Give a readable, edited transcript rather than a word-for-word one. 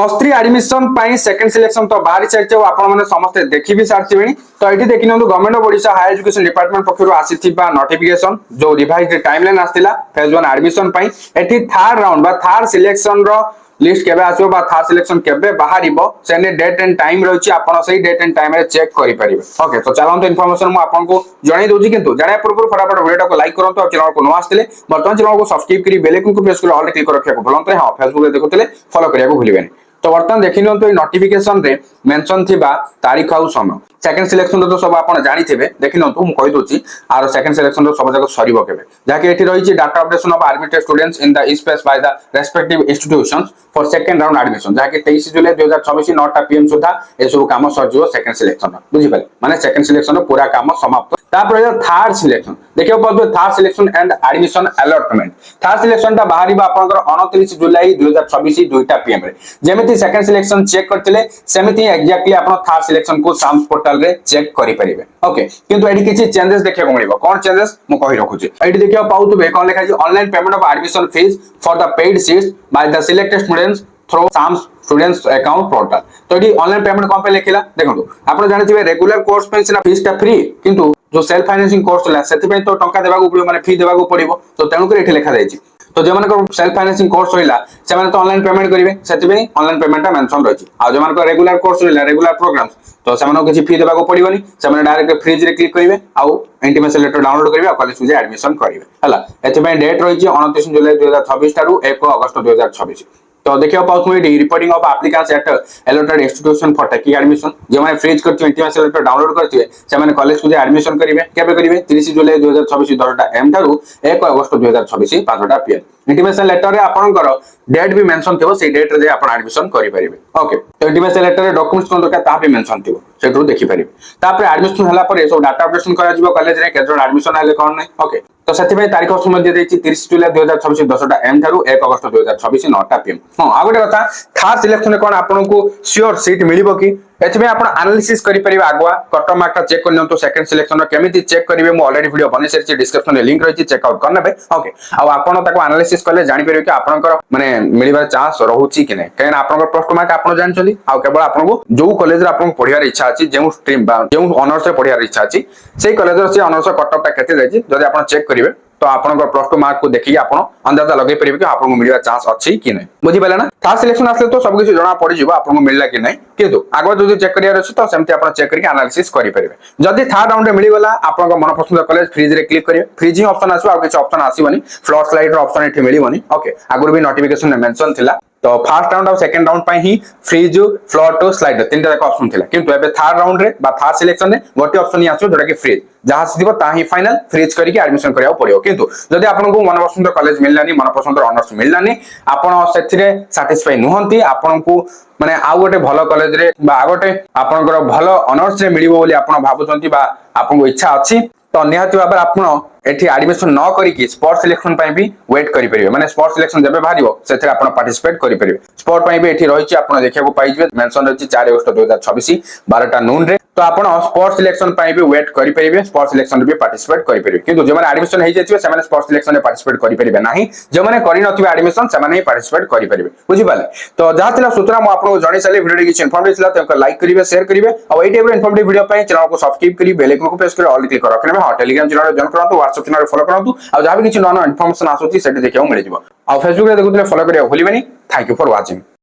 Plus three admission second selection तो बाहरी सारी आपने समस्ते देखी भी सारी तो ये देखी government of Odisha higher education department पक्षर आसी नोटिफिकेशन जो रिवाइज टाइमलाइन आसाला फेज वन एडमिशन एटी थर्ड राउंड बा थर्ड सिलेक्शन रो लिस्ट केबे आसो बा थर्ड सिलेक्शन केबे बाहरिबो सेने डेट एंड टाइम रहिछि आपण सही डेट एंड टाइम रे चेक करि परिबे। ओके तो चलंतो इन्फॉर्मेशन मु आपन को जणाई दोछि किंतु जणाय पूर्व फटाफट वीडियो को लाइक करंतो और चैनल को न आस्थिले वर्तमान चैनल को सब्सक्राइब करी बेल आइकन को प्रेस कर ऑल क्लिक कर रखिया को भलंते हां फेसबुक रे देखुतले फॉलो करिया को भूलिबेनी। तो वर्तमान देखि नियंतो ए नोटिफिकेशन रे मेंशन थिबा तारीख आ समय सेकंड सिलेक्शन तो सब आपण जानि थिबे देखि नियंतो मु कहि दोछि आरो सेकंड सिलेक्शन रो सब जगह सरीबो केबे जाके एठी रहिछि data updation of admitted students in the space by the respective institutions for second round admission जाके 23 जुलाई 2024 9टा पीएम सुधा ए सब काम सरजियो सेकंड सिलेक्शन बुझि पाले माने सेकंड सिलेक्शन रो पूरा काम समाप्त तापर थर्ड सिलेक्शन देखियो पड़बे third selection and admission allotment third selection ता बाहरिबा आपनकर 29 जुलाई 2024 2टा पीएम रे जेमिति सेकंड सिलेक्शन चेक करथिले सेमिति एक्जेक्टली आपण थर्ड सिलेक्शन को साम्स पोर्टल रे चेक करि परिबे। ओके किंतु एडी किछि चेंजेस देखिया को मिलिबो कोन चेंजेस मु कहि रखुछि एडी देखियो पाउतबे कोन लेखा छि online payment of admission fees for the paid seats by the selected students through SAMS students account portal तो एडी ऑनलाइन पेमेंट कोन पे लिखिला देखंतु आपण जानिथिबे रेगुलर कोर्स पे सिना फीस ता फ्री किंतु जो सेल्फ फाइनेंसिंग कोर्स होला सेति पे तो टंका देबाको पड़िबो माने फी देबाको पड़िबो तो तेनु कर एठी लिखा जायछि तो जे मानकर सेल्फ फाइनेंसिंग कोर्स होइला से माने तो ऑनलाइन पेमेंट करिवे सेति पे ऑनलाइन पेमेंट ता मेंशन रहिछि आ जे मानकर रेगुलर कोर्स होइला रेगुलर प्रोग्राम्स तो से माने किछि फी देबाको पड़िबोनी से माने डायरेक्ट फ्रीज रे क्लिक करिवे आ इंटीमेशन लेटर डाउनलोड करिवे आ कॉलेज में एडमिशन करिवे हला एति पे डेट रहिछि 29 जुलाई 2026 तारु 1 अगस्त 2026 तो देखियो पाउथमेडी reporting of applicants at allotted institution for taking admission जे माने फ्रीज करथि इंटीमेशन लेटर डाउनलोड करथि से माने कॉलेज को एडमिशन करिवे केबे करिवे 30 जुलाई 2026 10टा एम थारु 1 अगस्त 2026 5टा पीएम इंटीमेशन लेटर रे आपनकर डेट भी मेंशन थिबो से डेट रे आपण एडमिशन करि परिवे। ओके तो इंटीमेशन लेटर रे डॉक्यूमेंट्स कोन दरकार ता भी मेंशन थिबो सेटू देखि परिवे तापर एडमिशन हला पर सब डाटा अपडेशन करा जिवो कॉलेज रे केजन एडमिशन आले कोन नै। ओके तो सेति पे तारीख समय दे देछि 30 जुलाई 2026 10टा एम थारु 1 अगस्त 2026 9टा पीएम। हां आ गोटे कथा थर्ड सिलेक्शन कोन आपन को श्योर सीट मिलिबो कि एथमे आपण एनालिसिस करि परिबा आगुआ कट मार्क ता चेक करनियो तो सेकंड सिलेक्शन केमिति चेक करिवे मु ऑलरेडी वीडियो बनै सेछि डिस्क्रिप्शन रे लिंक रहिछि चेक आउट करनेबे। ओके आ आपण ताको एनालिसिस करले जानि परिबे कि आपनकर माने मिलिबा चांस रहउछि कि नै काहे आपनकर प्रश्न मार्क आपण जानि छथि आ केवल आपन को जो कॉलेज रे आपन पढियार इच्छा अछि जेउ स्ट्रीम बा जेउ ऑनर्स रे पढियार इच्छा अछि सेही कॉलेज रे से ऑनर्स कट ऑफ ता केते जायछि जदि आपण चेक करिवे तो आपनकर प्लस टू मार्क को देखि आपण अंदाजा लगे परिबे कि आपन को मिलिबा चांस अछि कि नै बुझि पाले ना। थर्ड सिलेक्शन आसले तो सब किछ जणा पड़ि जिवो आपन को मिलला कि नै किंतु आगो जदि चेक करियार अछि तो सेमति आपण चेक करके एनालिसिस करि परिबे जदि थर्ड राउंड रे मिलि गला आपन को मन पसंद कॉलेज फ्रीज रे क्लिक करिवे फ्रीजिंग ऑप्शन आसो आ किछ ऑप्शन आसीबनी फ्लोर स्लाइड रो ऑप्शन एठी मिलिबनी। ओके आगुर भी नोटिफिकेशन में मेंशन थिला तो फर्स्ट राउंड और सेकंड राउंड पे ही फ्रीज फ्लोर टू स्लाइड तीनटा जाक ऑप्शन थिला किंतु एबे थर्ड राउंड रे बा थर्ड सिलेक्शन रे गोटे ऑप्शन ही आछो जोटा कि फ्रीज जहां से दिबो ता ही फाइनल फ्रीज करके एडमिशन करिया पड़ियो किंतु जदि आपन को मन पसंद कॉलेज मिललानी मन पसंद ऑनर्स मिललानी आपन सेथिरे सैटिस्फाई नहंती आपन को माने आ गोटे भलो कॉलेज रे बा आ गोटे आपनकर भलो ऑनर्स रे मिलिबो बोली आपन भाबुचंती बा आपन को इच्छा अछि तो निहाती भाबे आपन एठी एडमिशन न करी कि स्पोर्ट सिलेक्शन पई भी वेट करि परिबे माने स्पोर्ट सिलेक्शन जबे बाहरिबो सेथरे आपन पार्टिसिपेट करि परिबे स्पोर्ट पई भी एठी रहिछि आपन देखिया को पाइजबे मेंशन रहिछि 4 अगस्त 2026 12टा नून रे तो आपन स्पोर्ट सिलेक्शन पई भी वेट करि परिबे स्पोर्ट सिलेक्शन रे भी पार्टिसिपेट करि परिबे किंतु जे माने एडमिशन हेइ जेतिबे से माने स्पोर्ट सिलेक्शन रे पार्टिसिपेट करि परिबे नाही जे माने करि नथिबे एडमिशन से माने पार्टिसिपेट करि परिबे बुझि पाले। तो जहा थिला सूचना म आपन को जणै साले वीडियो किछ इन्फॉर्मेटिव थिला तो लाइक करिवे शेयर करिवे और एई टाइप रे इन्फॉर्मेटिव वीडियो पई चैनल को सब्सक्राइब करि बेल आइकन को प्रेस करि ऑल क्लिक कर रखने में हां टेलीग्राम चैनल जॉइन करंतु व्हाट्सएप चैनल फॉलो करंतु आ जहा भी किछ नन इन्फॉर्मेशन आसुची सेठी देखियो मिलि जिवो आ फेसबुक रे देखुतले फॉलो करियो भूलिबेनी। Thank you for watching.